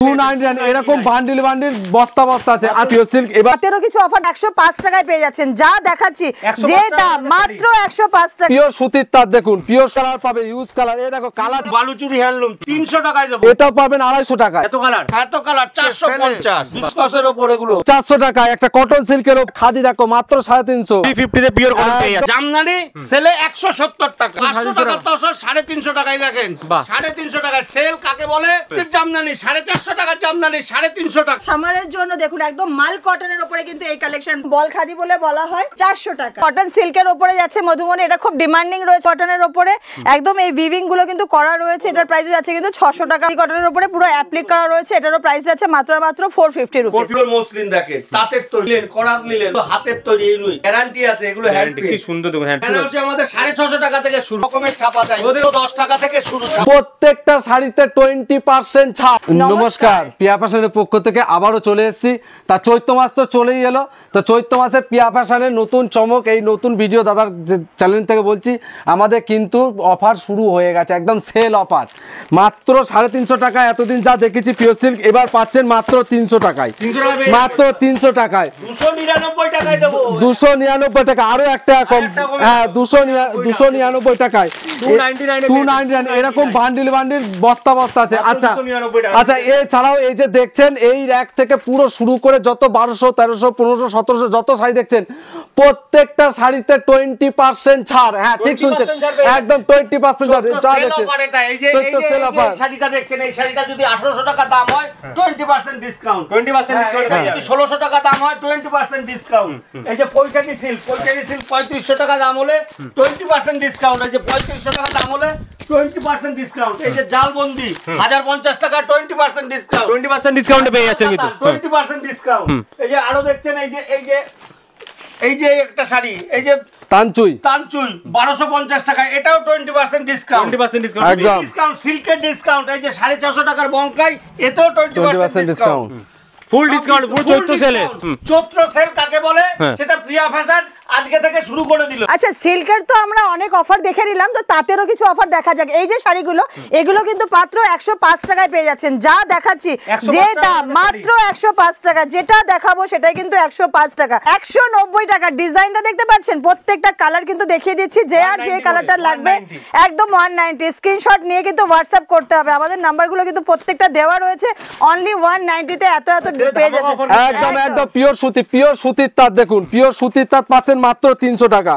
299 এরকম bundle bundle বস্তা বস্তা আছে। আর পিওর সিল্ক এবার তেরো কিছু অফার 105 টাকায় পেয়ে যাচ্ছেন, যা দেখাচ্ছি যে দাম মাত্র 105 টাকা। পিওর সুতির তার দেখুন, পিওর কালার পাবে, ইউজ কালার। এই দেখো কালার বালুচুরি হ্যান্ডলুম 300 টাকায় দেব। এটাও পাবেন 250 টাকায়। এত কালার 450 বিস্কসের উপর এগুলো 400 টাকায়। একটা কটন সিল্কের খাদি দেখো মাত্র 350। 350 তে পিওর কটন পেয়ে যাচ্ছে। জামদানি সেলে 170 টাকা, 500 টাকা তো 350 টাকায় দেখেন। 350 টাকায় সেল কাকে বলে? জামদানি 450 টাকা, জামদানি 350 টাকা। সামারের জন্য দেখুন একদম মাল কটনের উপরে কিন্তু এই কালেকশন বল খাদি বলে বলা হয়। 400 টাকা কটন সিল্কের উপরে যাচ্ছে মধুবনী, এটা খুব ডিমান্ডিং রয়েছে কটনের উপরে। একদম এই উইভিং গুলো কিন্তু করা রয়েছে, এটার প্রাইস যাচ্ছে কিন্তু 600 টাকা। কটনের উপরে পুরো অ্যাপ্লিক করা রয়েছে, এটারও প্রাইস যাচ্ছে মাত্র 450 রুপিস। পিওর মসলিন দেখেন, তাঁতের তৈরি, করাত নিলেন, হাতের তৈরি, এই নই গ্যারান্টি আছে। এগুলো হ্যান্ড কি সুন্দর দেখুন, হ্যান্ড আছে আমাদের 650 টাকা থেকে শুরু, রকমের ছাপা যায়, ওদেরও 10 টাকা থেকে শুরু। প্রত্যেকটা শাড়িতে 20% ছাড়। নমস্কার, পিয়া ফ্যাশনের পক্ষ থেকে আবারও চলে এসেছি। তা চৈত্র মাস তো চলেই এলো, তো চৈত্র মাসে পিয়া ফ্যাশনের নতুন চমক, এই নতুন ভিডিও দাদার চ্যানেল থেকে বলছি, আমাদের কিন্তু অফার শুরু হয়ে গেছে, একদম সেল অফার। মাত্র 350 টাকা এতদিন যা দেখেছি পিওর সিল্ক, এবার পাচ্ছেন মাত্র 300 টাকায়, মাত্র 300 টাকায়। 299 টাকায় দেবো, 299 টাকা, আরো এক টাকা কম। হ্যাঁ 299 টাকায় 299 এরকম বান্ডিল বান্ডিল বস্তা বস্তা আছে। আচ্ছা আচ্ছা, এছাড়াও এই যে দেখছেন এই র‍্যাক থেকে পুরো শুরু করে যত 1200 1300 1500 1700 যত শাড়ি দেখছেন, প্রত্যেকটা শাড়িতে 20% ছাড়। হ্যাঁ ঠিক শুনছেন, একদম 20% ছাড়। যা দেখছেন এই যে শাড়িটা দেখছেন, এই শাড়িটা যদি 1800 টাকা দাম হয় 20% ডিসকাউন্ট, 20% ডিসকাউন্ট। যদি 1600 টাকা দাম হয় 20% ডিসকাউন্ট। এই যে পৈঠানি সিল্ক 3500 টাকা দাম হলে 20% ডিসকাউন্ট। এই যে 3500 টাকা দাম হলে 20% ডিসকাউন্ট। এই যে জালবন্দি 1050 টাকা 20% ডিসকাউন্ট, 20% ডিসকাউন্টে পেয়ে যাচ্ছেন কিন্তু 20% ডিসকাউন্ট। এই যে আরো দেখছেন, এই যে একটা শাড়ি, এই যে তানচুই 1250 টাকা, এটাও 20% ডিসকাউন্ট, 20% ডিসকাউন্ট। সিল্কের ডিসকাউন্ট, এই যে 450 টাকার বঙ্কাই, এতেও 20% ডিসকাউন্ট, ফুল ডিসকাউন্ট। পুরো চৈত্র সেলে। চৈত্র সেল কাকে বলে সেটা প্রিয়া ফ্যাশন আজকে থেকে শুরু করে দিল। আচ্ছা, সিল্কের তো আমরা অনেক অফার দেখে নিলাম, তো তাতেরও কিছু অফার দেখা যাক। এই যে শাড়িগুলো, এগুলো কিন্তু মাত্র 105 টাকায় পেয়ে যাচ্ছেন, যা দেখাচ্ছি যে দাম মাত্র 105 টাকা। যেটা দেখাবো সেটাই কিন্তু 105 টাকা। 190 টাকা। ডিজাইনটা দেখতে পাচ্ছেন, প্রত্যেকটা কালার কিন্তু দেখিয়ে দিচ্ছি, যে আর যে কালারটা লাগবে একদম 190। স্ক্রিনশট নিয়ে কিন্তু হোয়াটসঅ্যাপ করতে হবে, আমাদের নাম্বারগুলো কিন্তু প্রত্যেকটা দেওয়া রয়েছে। অনলি 190 তে এত পেয়ে যাচ্ছেন। একদম একদম পিওর সুতি, পিওর সুতির তাঁত দেখুন, পিওর সুতির তাঁত পাচ্ছেন মাত্র 300 টাকা,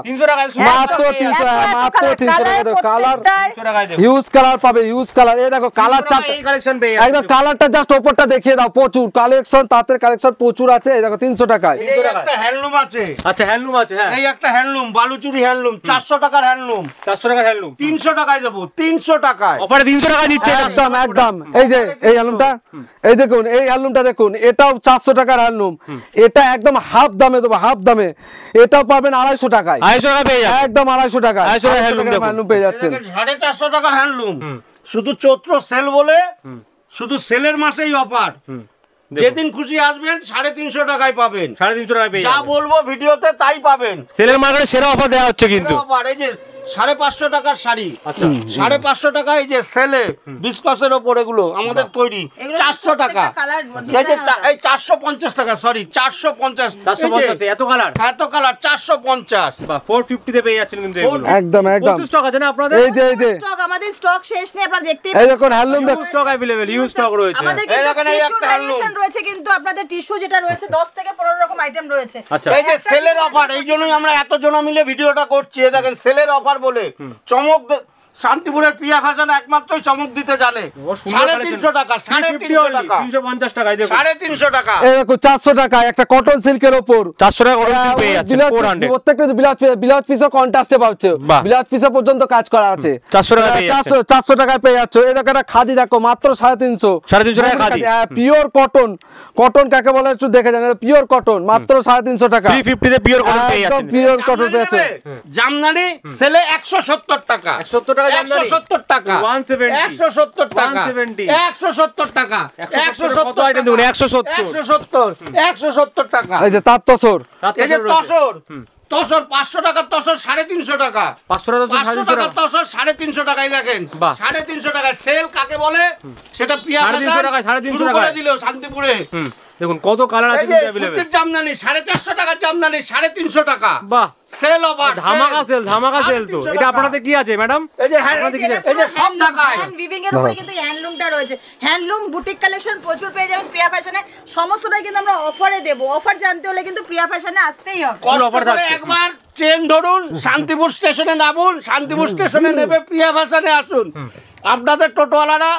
মাত্র 300 টাকা, মাত্র 300 টাকা। কালার ইউজ কালার পাবে, ইউজ কালার। এই দেখো কালার চারটা, একদম কালারটা জাস্ট উপরটা দেখিয়ে দাও। প্রচুর কালেকশন, তাঁতের কালেকশন প্রচুর আছে। এই দেখো 300 টাকায়। এই একটা হ্যান্ডলুম আছে। আচ্ছা হ্যান্ডলুম আছে, হ্যাঁ এই একটা হ্যান্ডলুম, বালুচুরি হ্যান্ডলুম 400 টাকার হ্যান্ডলুম, 400 টাকার হ্যান্ডলুম 300 টাকায় দেবো, 300 টাকায় অফারে 300 টাকা দিচ্ছে একদম একদম। এই যে এই হ্যান্ডলুমটা, এই দেখুন এই হ্যান্ডলুমটা দেখুন, এটাও 400 টাকার হ্যান্ডলুম, এটা একদম হাফ দামে দেবো, হাফ দামে। এটাও পাবেন 250 টাকায়, 250 টাকা পেয়ে যাবেন, একদম 250 টাকা, 250 টাকার হ্যান্ডলুম পেয়ে যাচ্ছেন। 450 টাকার হ্যান্ডলুম, শুধু চৈত্র সেল বলে, শুধু সেলের মাসেই অফার। যেদিন খুশি আসবেন 350 টাকায় পাবেন, 350 টাকায় পেয়ে যাবেন। যা বলবো ভিডিওতে তাই পাবেন। সেলের মার্কেটে সেরা অফার দেওয়া হচ্ছে কিন্তু। এই যে 550 টাকার শাড়ি, আচ্ছা 550 টাকা, এই যে সেলে বিস্কসের উপর এগুলো আমাদের তৈরি 400 টাকা। এই যে এই 450 টাকা, সরি 450, 450 এত কালার, এত কালার 450 বা 450 তে পেয়ে যাচ্ছেন কিন্তু এগুলো। একদম একদম স্টক আছে না আপনাদের? এই যে স্টক, আমাদের স্টক শেষ নেই, আপনারা দেখতেই এই দেখুন handloom stock available, use stock রয়েছে। আমাদের কিন্তু টিস্যু ভ্যারিয়েশন রয়েছে, কিন্তু আপনাদের টিস্যু যেটা রয়েছে 10 থেকে 15 রকম আইটেম রয়েছে। এই যে সেলের অফার, এই জন্যই আমরা এত জন মিলে ভিডিওটা করছি। দেখেন সেলের অফার বলে চমক, শান্তিপুরের প্রিয়া ফ্যাশন একমাত্রই চমক দিতে জানে। 350 টাকা, 350 টাকা, 350 টাকায় দেখুন, 350 টাকা। এই দেখো 400 টাকা একটা কটন সিল্কের উপর, 400 টাকা কটন সিল্ক পেয়ে যাচ্ছে 400। প্রত্যেকটা ব্লাউজ পিসও কন্ট্রাস্টে পাচ্ছে, ব্লাউজ পিসে পর্যন্ত কাজ করা আছে, 400 টাকা পেয়ে যাচ্ছে, 400 টাকায় পেয়ে যাচ্ছে। এই দেখো একটা খাদি দেখো মাত্র 350 টাকা খাদি, পিওর কটন। কটন কাকে বলে একটু দেখে জানেন, পিওর কটন মাত্র 350 টাকা, 350 তে পিওর কটন পেয়ে যাচ্ছে, পিওর কটন পেয়ে যাচ্ছে। জামদানি সেলে 170 টাকা, 170 টাকা, 170 টাকা, 170, 170 টাকা, 170 টাকা, 170 কত আইটেম দেখুন, 170 টাকা। এই যে তাঁত তসর, এই যে তসর তসর 500 টাকা, তসর 350 টাকা, 500 টাকা 500 টাকা তসর 350 টাকায় দেখেন, 350 টাকায় সেল কাকে বলে সেটা পিয়া 350 টাকায়, 350 শুরু করে টাকায় দিল শান্তিপুরে। দেখুন কত কালার আছে এই যে কিন্তু अवेलेबल। সুতির জামদানি 450 টাকার জামদানি 350 টাকা, বাহ, সেল অফার, ধামাকা সেল, ধামাকা সেল। তো এটা আপনাদের কি আছে ম্যাডাম? এই যে এই যে সব টাকায় হ্যান্ড উইভিং এর উপরে কিন্তু হ্যান্ডলুমটা রয়েছে। হ্যান্ডলুম বুটিক কালেকশন প্রচুর পেয়ে যাবেন প্রিয়া ফ্যাশনে। সমস্তটাই কিন্তু আমরা অফারে দেব। অফার জানতে হলে কিন্তু প্রিয়া ফ্যাশনে আসতেই হবে। কষ্ট অফার করে থাকছে। একবার ট্রেন ধরুন, শান্তিপুর স্টেশনে নামুন, শান্তিপুর স্টেশনে নেমে প্রিয়া ফ্যাশনে আসুন। আপনাদের টোটোওয়ালারা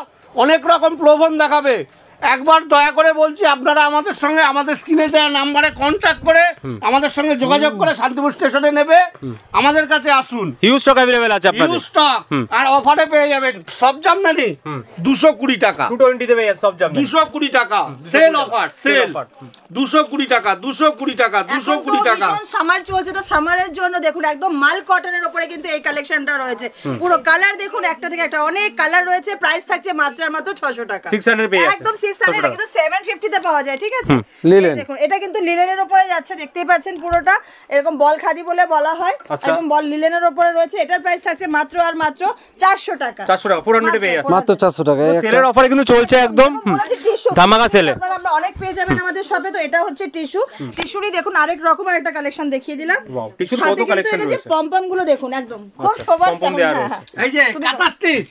অনেক রকম প্রলোভন দেখাবে। একবার দয়া করে বলছি, আপনারা আমাদের সঙ্গে আমাদের স্ক্রিনে দেওয়া নাম্বারে কন্ট্যাক্ট করে আমাদের সঙ্গে যোগাযোগ করে শান্তিপুর স্টেশনে নেবে আমাদের কাছে আসুন। হিউজ স্টক अवेलेबल আছে আপনাদের। হিউজ স্টক, আর অফারে পেয়ে যাবেন সব জামদানি 220 টাকা, 220 দেবে সব জামদানি। 220 টাকা সেল অফার, সেল 220 টাকা, 220 টাকা, 220 টাকা। সামার চলছে, তো সামারের জন্য দেখুন একদম মাল কটনের উপরে কিন্তু এই কালেকশনটা রয়েছে। পুরো কালার দেখুন, একটা থেকে একটা অনেক কালার রয়েছে। প্রাইস থাকছে মাত্র আর মাত্র 600 টাকা, 600 পেয়ে যাচ্ছে। একদম 600, এটা কিন্তু 750 তে পাওয়া যায়। ঠিক আছে, লিলেন। দেখুন এটা কিন্তু লিলেনের উপরে যাচ্ছে, দেখতেই পাচ্ছেন পুরোটা এরকম বল খাদি বলে বলা হয়। একদম বল লিলেনের উপরে রয়েছে। এটার প্রাইস থাকছে মাত্র আর মাত্র 400 টাকা। 400 টাকা 400 পেয়ে যাচ্ছে। মাত্র 400 টাকা। এই একটা সেলের অফারে কিন্তু চলছে একদম ধামাকা সেলে। আপনারা আমরা অনেক পেয়ে যাবেন আমাদের শপে। তো এটা হচ্ছে টিস্যু, টিস্যুরই দেখুন আরেক রকমের একটা কালেকশন দেখিয়ে দিলাম। Wow, টিস্যুর সাথে কত কিন্তু কালেকশন এই যে রয়েছে। পমপম গুলো দেখুন, একদম খুব সবার পমপম দেয়া হ্যাঁ, রয়েছে। হ্যাঁ। এই যে কাঁথা স্টিচ,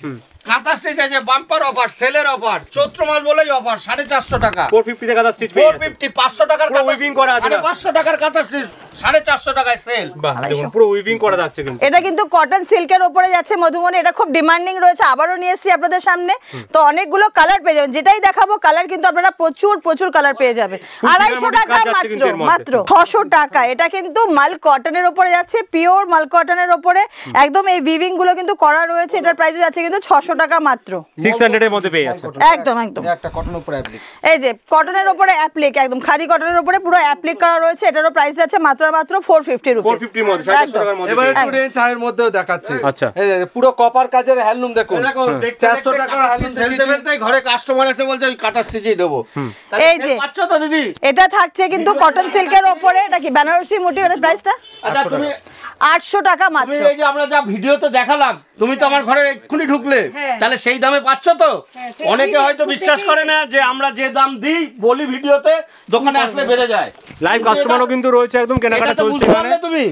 কাঁথা স্টিচ এই যে বাম্পার অফার, সেলের অফার, চৈত্র মাস বলেই অফার 450 টাকা, 450 টাকা দা স্টিচ পেয়ে যাচ্ছে। 450, 500 টাকার পুরো কাঁথা weaving করা আছে না? 500 টাকার কাঁথা স্টিচ 450 টাকায় সেল। বাহ, দেখুন পুরো উইভিং করা যাচ্ছে কিন্তু। এটা কিন্তু কটন সিল্কের উপরে যাচ্ছে মধুবনী। এটা খুব ডিমান্ডিং রয়েছে, আবারও নিয়ে এসেছি আপনাদের সামনে। তো অনেকগুলো কালার পেয়ে যাবেন, যেটাই দেখাবো কালার কিন্তু আপনারা প্রচুর কালার পেয়ে যাবেন। 250 টাকা কাজ যাচ্ছে কিন্তু এর মধ্যে। মাত্র 600 টাকা। এটা কিন্তু মাল কটনের উপরে যাচ্ছে, পিওর মাল কটনের উপরে একদম এই উইভিং গুলো কিন্তু করা রয়েছে। এটার প্রাইস যাচ্ছে কিন্তু 600 টাকা মাত্র, 600 এর মধ্যে পেয়ে যাচ্ছে। একদম একদম। এই একটা কটন উপরে অ্যাপ্লিক। এই যে কটনের উপরে অ্যাপ্লিক, একদম খাদি কটনের উপরে পুরো অ্যাপ্লিক করা রয়েছে। এটারও প্রাইস আছে মাত্র আর মাত্র 450 রুপিস। 450 এর মধ্যে 700 টাকার মধ্যে। এবারে একটু রেঞ্জ হাইয়ের মধ্যেও দেখাচ্ছি। আচ্ছা। এই যে পুরো কপার কাজের হ্যান্ডলুম দেখুন। দেখো, দেখতে 400 দেখতে টাকার হ্যান্ডলুম ফেলতে দেখিয়েছি। ফেলতেই ঘরে কাস্টমার এসে বলছে ওই কাঁথা স্টিচই দেবো। এই যে পাচ্ছ তো দিদি? এটা থাকছে কিন্তু কটন সিল্কের উপরে। এটা কি বেনারসি মুটি, এর প্রাইসটা আচ্ছা তুমি 800 টাকা তুমি মাত্র। এই যে আমরা যা ভিডিওতে দেখালাম, তুমি তো আমার ঘরে এক্ষুনি ঢুকলে, হ্যাঁ। তাহলে সেই দামে পাচ্ছ তো? সেই অনেকে আমি হয়তো দেখতে বিশ্বাস দেখি। করে না যে আমরা যে দাম দিই বলি ভিডিওতে, দোকানে আসলে বেড়ে যায়। লাইভ কাস্টমারও কিন্তু রয়েছে, একদম কেনাকাটা এটা তো চলছে বুঝতে এখানে। পারলে তুমি?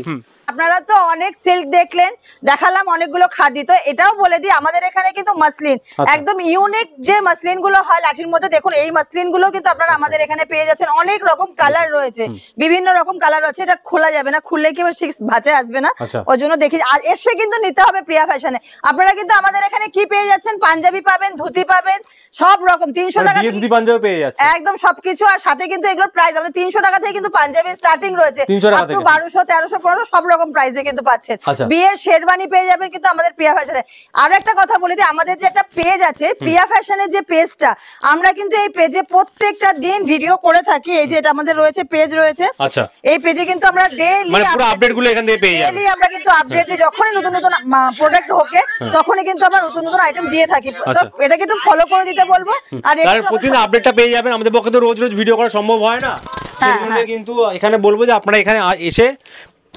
আপনারা তো অনেক সিল্ক দেখলেন, দেখালাম অনেকগুলো খাদি। তো এটাও বলে দিই আমাদের এখানে কিন্তু মাসলিন, একদম ইউনিক যে মাসলিন গুলো হয় লাঠির মধ্যে, দেখুন এই মাসলিন গুলো কিন্তু আপনারা আমাদের এখানে পেয়ে যাচ্ছেন। অনেক রকম কালার রয়েছে, বিভিন্ন রকম কালার রয়েছে। এটা খোলা যাবে না, খুললে কি ঠিক ভাঁজে আসবে না, আচ্ছা। ওই জন্য দেখি। আর এসে কিন্তু নিতে হবে প্রিয়া ফ্যাশনে। আপনারা কিন্তু আমাদের এখানে কি পেয়ে যাচ্ছেন, পাঞ্জাবি পাবেন, ধুতি পাবেন, সব রকম 300 টাকা বিয়ে ধুতি পাঞ্জাবি পেয়ে যাচ্ছে। একদম সবকিছু। আর সাথে কিন্তু এগুলোর প্রাইস আমাদের 300 টাকা থেকে কিন্তু পাঞ্জাবি স্টার্টিং রয়েছে, 300 টাকা থেকে। 1200, 1300, 1500 সব রকম প্রাইসে কিন্তু পাচ্ছেন। আচ্ছা। বিয়ের শেরওয়ানি পেয়ে যাবেন কিন্তু আমাদের প্রিয়া ফ্যাশনে। আর একটা কথা বলে দিই, আমাদের যে একটা পেজ আছে প্রিয়া ফ্যাশনের যে পেজটা, আমরা কিন্তু এই পেজে প্রত্যেকটা দিন ভিডিও করে থাকি। এই যে এটা আমাদের রয়েছে, পেজ রয়েছে। আচ্ছা। এই পেজে কিন্তু আমরা ডেইলি মানে পুরো আপডেট গুলো এখান থেকে পেয়ে যাবেন। ডেইলি আমরা কিন্তু আপডেট দিই, যখনই নতুন নতুন প্রোডাক্ট হোকে তখনই কিন্তু আমরা নতুন নতুন আইটেম দিয়ে থাকি। তো আচ্ছা। এটাকে একটু ফলো করে দিতে বলবো। আর তার একটু প্রতিদিন আপডেটটা পেয়ে যাবেন। আমাদের পক্ষে তো রোজ রোজ ভিডিও করা সম্ভব হয় না, সেই জন্য কিন্তু এখানে বলবো যে আপনারা এখানে এসে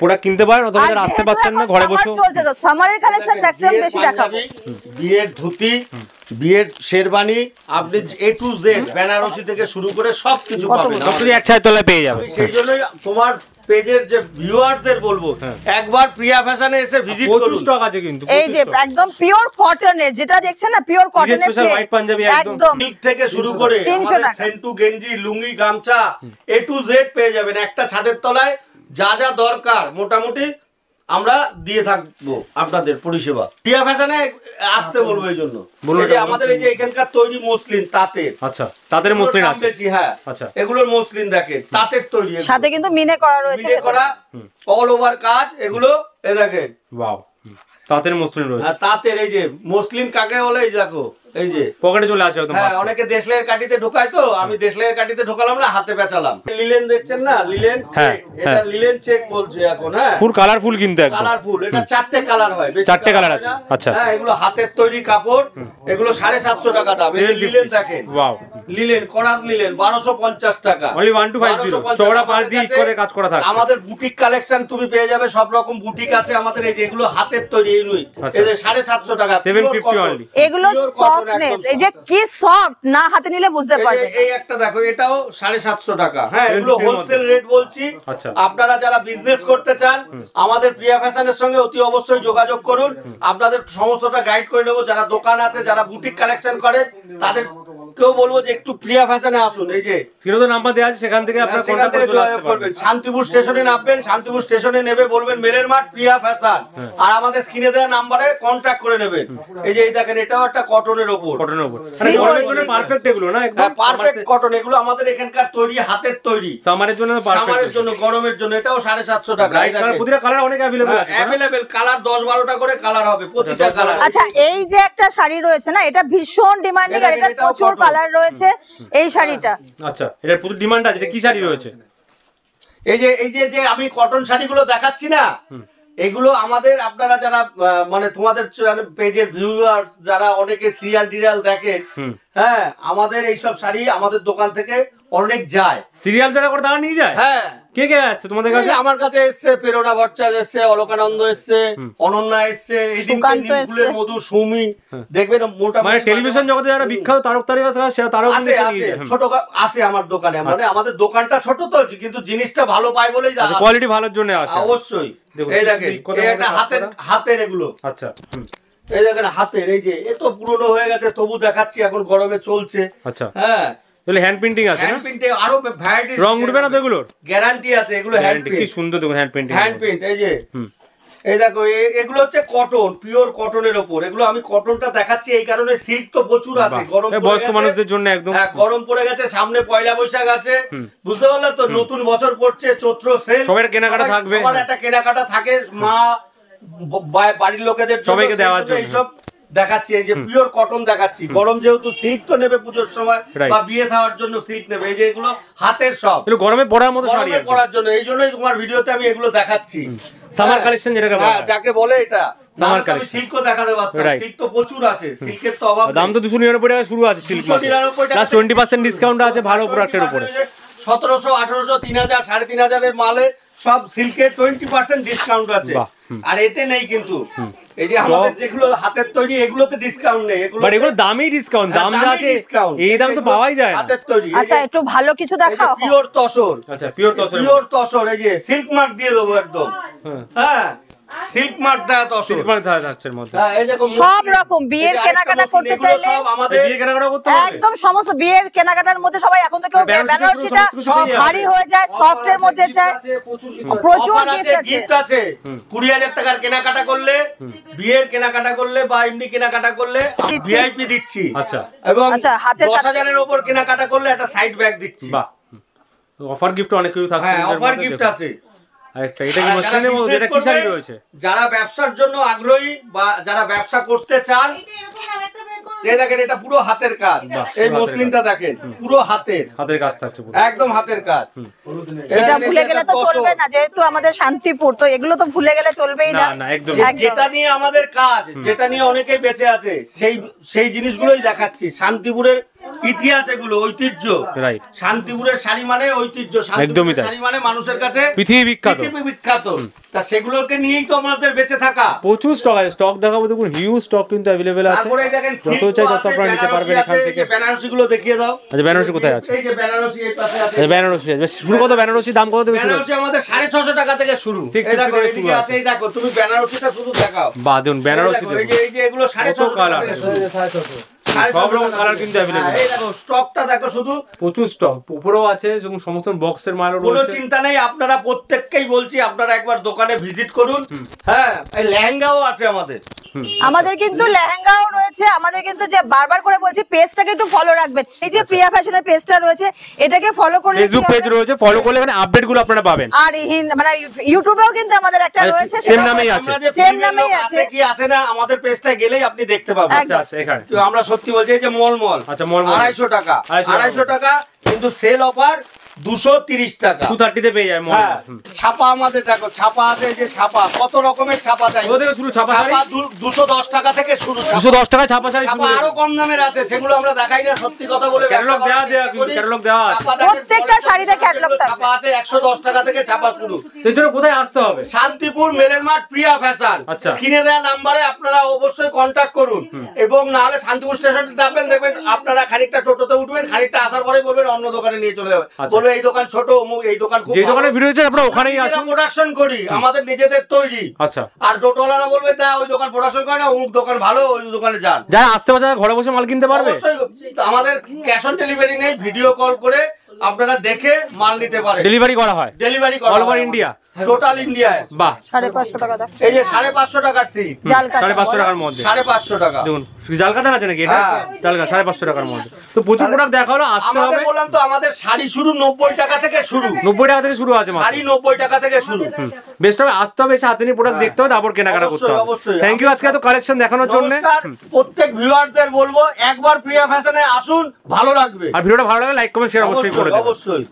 প্রোডাক্ট কিনতে পারেন, অথবা যারা আসতে পারছেন না ঘরে বসে। চলছে তো সামারের কালেকশন ম্যাক্সিমাম বিয়ের বেশি দেখাবো। পাঞ্জাবি, বিয়ের ধুতি, বিয়ের শেরবানি, আপনি A to Z বেনারসি থেকে শুরু করে সবকিছু পাবেন। সবকিছু এক ছায়ের তলায় পেয়ে যাবেন। আমি সেই জন্যই তোমার পেজের যে ভিউয়ারদের বলবো একবার প্রিয়া ফ্যাশনে এসে ভিজিট প্রচুর করুন। স্টক আছে কিন্তু। এই যে একদম পিওর কটনের, যেটা দেখছেন না পিওর কটনের স্পেশাল হোয়াইট পাঞ্জাবি একদম। মিল্ক থেকে শুরু করে 300 আমাদের টাকা। সেন্টু গেঞ্জি, লুঙ্গি, গামছা A to Z পেয়ে যাবেন একটা ছাদের তলায়। যা যা দরকার মোটামুটি আমরা দিয়ে থাকবো আপনাদের পরিষেবা। প্রিয়া ফ্যাশনে আসতে বলবো এই জন্য। এই যে আমাদের এই যে এখানকার তৈরি মসলিন তাঁতের, আচ্ছা, তাদের মসলিন দাম আছে। বেশি, হ্যাঁ। আচ্ছা। এগুলোর মসলিন দেখেন, তাঁতের তৈরি, এগুলো। সাথে কিন্তু মিনে করা রয়েছে। মিলে করা অল ওভার কাজ এগুলো। এই দেখেন ওয়াও, তাদের মসলিন রয়েছে। আর তাঁতের এই যে মসলিন কাকে বলে, এই দেখো এই যে পকেটে চলে আসে একদম। হ্যাঁ, অনেকে দেশলাইয়ের কাঠিতে ঢোকায়, তো আমি দেশলাইয়ের কাঠিতে ঢোকালাম না, হাতে পেঁচালাম। লিলেন দেখছেন না, লিলেন হ্যাঁ, চেক, এটা লিলেন চেক বলছে এখন। হ্যাঁ, ফুল কালারফুল কিন্তু একদম কালারফুল। এটা 4টে কালার হয়, বেশি 4টে কালার হয় আছে। না। আচ্ছা। হ্যাঁ, এগুলো হাতের তৈরি কাপড়, এগুলো 750 টাকা দাম। এই যে লিলেন দেখেন, ওয়াও, লিলেন করাত লিলেন 1250 টাকা। only 1250 চওড়া পাড় দিয়ে করে কাজ করা থাকছে। আমাদের বুটিক কালেকশন তুমি পেয়ে যাবে, সব রকম বুটিক আছে আমাদের। এই যে এগুলো হাতের তৈরি, এই নুই, এই যে 750 টাকা, 750 only। এগুলো সফটনেস, এই যে কি সফট, না হাতে নিলে বুঝতে পারবে। এই একটা দেখো, এটাও 750 টাকা। হ্যাঁ, এগুলো হোলসেল রেট বলছি। আচ্ছা। আপনারা যারা বিজনেস করতে চান আমাদের প্রিয়া ফ্যাশনের সঙ্গে অতি অবশ্যই যোগাযোগ করুন, আপনাদের সমস্তটা গাইড করে নেবো। যারা দোকান আছে, যারা বুটিক কালেকশন করে, তাদের কেউ বলবো যে একটু প্রিয়া ফ্যাশনে আসুন। এই যে স্ক্রিনে তো নাম্বার দেওয়া আছে, সেখান থেকে আপনারা সেখান কন্টাক্ট থেকে করে চলে আসতে যোগাযোগ পারবেন। করবেন। শান্তিপুর স্টেশনে নামবেন, শান্তিপুর স্টেশনে নেবে বলবেন মেলের মাঠ প্রিয়া ফ্যাশন, আর আমাদের স্ক্রিনে দেওয়া নাম্বারে কন্টাক্ট করে নেবেন। এই যে এই দেখেন, এটাও একটা কটনের ওপর, কটনের উপর মানে গরমের জন্য পারফেক্ট এগুলো না, একদম পারফেক্ট কটন। এগুলো আমাদের এখানকার তৈরি, হাতের তৈরি, সামারের জন্য পারফেক্ট। সামারের জন্য, গরমের জন্য। এটাও 750 টাকা। লাইট কালার, প্রতিটা কালার অনেক अवेलेबल আছে। অ্যাভেলেবল কালার 10-12টা করে কালার হবে প্রতিটা কালার। আচ্ছা, এই যে একটা শাড়ি রয়েছে না, এটা ভীষণ ডিমান্ডিং, আর এটা প্রচুর কালার রয়েছে এই শাড়িটা। আচ্ছা, এটার প্রচুর ডিমান্ড আছে। এটা কি শাড়ি রয়েছে? এই যে আমি কটন শাড়িগুলো দেখাচ্ছি না, এগুলো আমাদের, আপনারা যারা মানে তোমাদের পেজের ভিউয়ার, যারা অনেকে সিরিয়াল টিরিয়াল দেখেন, হ্যাঁ, আমাদের এইসব শাড়ি আমাদের দোকান থেকে অনেক যায়। সিরিয়াল যারা করে তারা নিয়ে যায়? হ্যাঁ। কে কে আসছে তোমাদের কাছে? আমার কাছে এসছে প্রেরণা ভট্টাচার্য, এসছে অলোকানন্দ, এসছে অনন্যা, এসছে ফুলের মধু, সুমি, দেখবেন মোটামুটি মানে টেলিভিশন জগতে যারা বিখ্যাত তারক তারিকা সেটা তারও আসে, ছোট আসে আমার দোকানে। মানে আমাদের দোকানটা ছোট তো, কিন্তু জিনিসটা ভালো পাই বলেই কোয়ালিটি ভালোর জন্য আসে। অবশ্যই। এই দেখেন, এটা হাতের এগুলো। আচ্ছা, এই দেখেন হাতের, এই যে এত পুরনো হয়ে গেছে তবু দেখাচ্ছি, এখন গরমে চলছে। আচ্ছা, হ্যাঁ, এগুলো হ্যান্ড প্রিন্টিং আছে না? হ্যান্ড প্রিন্টে আরো ভ্যারাইটি, রং উঠবে না তো এগুলোর? গ্যারান্টি আছে, এগুলো হ্যান্ড কি প্রিন্ট। সুন্দর দেখুন হ্যান্ড প্রিন্টিং। হ্যান্ড প্রিন্ট, এই যে এই দেখো, এগুলো হচ্ছে কটন, পিওর কটনের উপর। এগুলো আমি কটনটা দেখাচ্ছি এই কারণে, সিল্ক তো প্রচুর আছে। গরম বয়স্ক মানুষদের জন্য একদম। হ্যাঁ, গরম পড়ে গেছে, সামনে পয়লা বৈশাখ আছে, বুঝতে পারলে তো, নতুন বছর পড়ছে, চৈত্র সেল, সবার কেনাকাটা থাকবে, সবার একটা কেনাকাটা থাকে, মা বাড়ির লোকেদের সবাইকে দেওয়ার জন্য এইসব দেখাচ্ছি। এই যে পিওর কটন দেখাচ্ছি। গরম যেহেতু সিল্ক তো নেবে পুজোর সময়, বা বিয়ে থাওয়ার জন্য সিল্ক নেবে। এই যে এগুলো হাতের, সব এগুলো গরমে পরার মতো শাড়ি, গরমে পরার জন্য। এই জন্যই তোমার ভিডিওতে আমি এগুলো দেখাচ্ছি। সামার কালেকশন যেটাকে বলে, হ্যাঁ, যাকে বলে এটা সামার আমি কালেকশন। সিল্কও দেখাতে পারতাম, সিল্ক তো প্রচুর আছে, সিল্কের তো অভাব নেই। দাম তো 299 টাকা শুরু আছে সিল্ক, 299 টাকা, প্লাস 20% ডিসকাউন্ট আছে ভালো প্রোডাক্টের উপরে। 1700, 1800, 3000, 3500 এর মালে সব সিল্কের 20% ডিসকাউন্ট আছে। আর এতে নেই কিন্তু, এই যে আমাদের যেগুলো হাতের তৈরি, এগুলোতে ডিসকাউন্ট নেই। বাট এগুলো দামই ডিসকাউন্ট, দাম যা আছে এই দাম তো পাওয়াই যায় না হাতের তৈরি। আচ্ছা, একটু ভালো কিছু দেখাও। পিওর তসর। আচ্ছা, পিওর তসর, পিওর তসর। এই যে সিল্ক মার্ক দিয়ে দেবো একদম। হ্যাঁ, সিল্ক মার্ক দেওয়া তসর। সিল্ক মার্ক দেওয়া থাকছে এর মধ্যে। হ্যাঁ, এই দেখো, সব রকম বিয়ের কেনাকাটা করতে চাইলে, সব আমাদের বিয়ে কেনাকাটা করতে হবে একদম সমস্ত বিয়ের কেনাকাটার মধ্যে সবাই এখন থেকে বেনারসিটা সব ভারী হয়ে যায়, সফটের মধ্যে চায়, প্রচুর অফার আছে, গিফট আছে। 20,000 টাকার কেনাকাটা করলে, বিয়ের কেনাকাটা করলে বা এমনি কেনাকাটা করলে ভিআইপি দিচ্ছি। আচ্ছা, এবং আচ্ছা, হাতের 10,000 এর উপর কেনাকাটা করলে একটা সাইড ব্যাগ দিচ্ছি। বাহ, অফার গিফট অনেক কিছু থাকছে। হ্যাঁ, অফার গিফট আছে। আরেকটা, এটা কি মসলিনের মধ্যে, এটা কি শাড়ি রয়েছে? যারা ব্যবসার জন্য আগ্রহী বা যারা ব্যবসা করতে চান, এই দেখেন, এটা পুরো হাতের কাজ। এই মসলিনটা দেখেন, পুরো হাতের কাজ থাকছে পুরো, একদম হাতের কাজ। এটা ভুলে গেলে তো চলবে না, যেহেতু আমাদের শান্তিপুর, তো এগুলো তো ভুলে গেলে চলবেই না। না, একদম। যেটা নিয়ে আমাদের কাজ, যেটা নিয়ে অনেকেই বেঁচে আছে, সেই জিনিসগুলোই দেখাচ্ছি। শান্তিপুরের ইতিহাস, এগুলো ঐতিহ্য। রাইট, শান্তিপুরের শাড়ি মানে ঐতিহ্য, একদমই তাই। শাড়ি মানে মানুষের কাছে পৃথিবী বিখ্যাত। তা সেগুলোকে নিয়েই তো আমাদের বেঁচে থাকা। প্রচুর স্টক আছে, স্টক দেখাবো, দেখুন হিউজ স্টক কিন্তু अवेलेबल আছে। তারপরে দেখেন, যত চাই তত আপনারা নিতে পারবেন এখান থেকে। বেনারসি গুলো দেখিয়ে দাও। আচ্ছা, বেনারসি কোথায় আছে? এই যে বেনারসি এর পাশে আছে। আচ্ছা, বেনারসি আছে। শুরু কত বেনারসি, দাম কত থেকে শুরু? বেনারসি আমাদের 650 টাকা থেকে শুরু। এই দেখো, এদিকে আছে, এই দেখো, তুমি বেনারসিটা শুধু দেখাও। বাহ, দেখুন বেনারসি, এই যে এগুলো 650 টাকা থেকে শুরু। সব রকম কালার কিন্তু अवेलेबल। এই দেখো, স্টকটা দেখো, শুধু প্রচুর স্টক উপরেও আছে, যেমন সমস্ত বক্সের মালও রয়েছে। কোনো চিন্তা নেই, আপনারা প্রত্যেককেই বলছি, আপনারা একবার দোকানে ভিজিট করুন। হ্যাঁ, এই লেহেঙ্গাও আছে আমাদের। আমাদের কিন্তু লেহেঙ্গাও রয়েছে, আমাদের কিন্তু যে বারবার করে বলছি পেজটাকে একটু ফলো রাখবেন। এই যে প্রিয়া ফ্যাশনের পেজটা রয়েছে এটাকে ফলো করলে ফেসবুক পেজ রয়েছে, ফলো করলে মানে আপডেট গুলো আপনারা পাবেন। আর মানে ইউটিউবেও কিন্তু আমাদের একটা রয়েছে, সেম নামেই আছে, সেম নামেই আছে। কি আসে না আমাদের পেজটা গেলেই আপনি দেখতে পাবেন। আচ্ছা এখানে তো আমরা সত্যি বলছি এই যে মলমল, আচ্ছা মলমল 250 টাকা, 250 টাকা কিন্তু সেল অফার 230 টাকা, 230 তে পেয়ে যায় মল। ছাপা আমাদের দেখো, ছাপা আছে, যে ছাপা কত রকমের ছাপা চাই, কোথা থেকে শুরু ছাপা? 210 টাকা থেকে শুরু, 210 টাকা ছাপা শাড়ি শুরু। ছাপা আরো কম দামের আছে, সেগুলো আমরা দেখাই না, সত্যি কথা বলে। ক্যাটালগ দেওয়া কিন্তু ক্যাটালগ দেওয়া আছে, প্রত্যেকটা শাড়িতে ক্যাটালগ ছাপা আছে, 110 টাকা থেকে ছাপা শুরু। এর জন্য কোথায় আসতে হবে? শান্তিপুর মেলের মাঠ, প্রিয়া ফ্যাশন। আচ্ছা। স্ক্রিনে দেওয়া নাম্বারে আপনারা অবশ্যই কন্ট্যাক্ট করুন, এবং না হলে শান্তিপুর স্টেশনে নামবেন, দেখবেন আপনারা খানিকটা টোটোতে উঠবেন, খানিকটা আসার পরে বলবেন অন্য দোকানে নিয়ে চলে যাবে, বলবে এই দোকান ছোট, এই দোকান খুব যে দোকানে ভিডিও হচ্ছে আপনারা ওখানেই আসুন। প্রোডাকশন করি, আমাদের নিজেদের তৈরি। আচ্ছা। আর টোটোওয়ালারা বলবে তা ওই দোকান প্রোডাকশন করে না, অমুক দোকান ভালো, ওই দোকানে যান। যারা আসতে পারছে ঘরে বসে মাল কিনতে পারবে। অবশ্যই আমাদের ক্যাশ অন ডেলিভারি নেই, ভিডিও কল করে আপনারা দেখে মাল নিতে পারেন, ডেলিভারি করা হয়, ডেলিভারি করা অল ওভার ইন্ডিয়া, টোটাল ইন্ডিয়ায়। বাহ। 550 টাকা দাও। এই যে 550 টাকার সিট, জাল কাটা 550 টাকার মধ্যে, 550 টাকা। দেখুন জাল কাতান আছে নাকি এটা? জাল কাতা 550 টাকার মধ্যে, তো প্রচুর প্রোডাক্ট দেখা হলো। আসতে আমাদের হবে, বললাম তো আমাদের শাড়ি শুরু 90 টাকা থেকে শুরু, 90 টাকা থেকে শুরু আছে মাত্র। শাড়ি 90 টাকা থেকে শুরু। বেস্ট হবে, আসতে হবে, এসে হাতে নিয়ে প্রোডাক্ট দেখতে হবে, তারপর কেনাকাটা করতে হবে। অবশ্যই। থ্যাংক ইউ আজকে এত কালেকশন দেখানোর জন্য। নমস্কার, প্রত্যেক ভিউয়ারদের বলবো একবার প্রিয়া ফ্যাশনে আসুন, ভালো লাগবে। আর ভিডিওটা ভালো লাগলে লাইক কমেন্ট শেয়ার অবশ্যই করে দেবেন। অবশ্যই।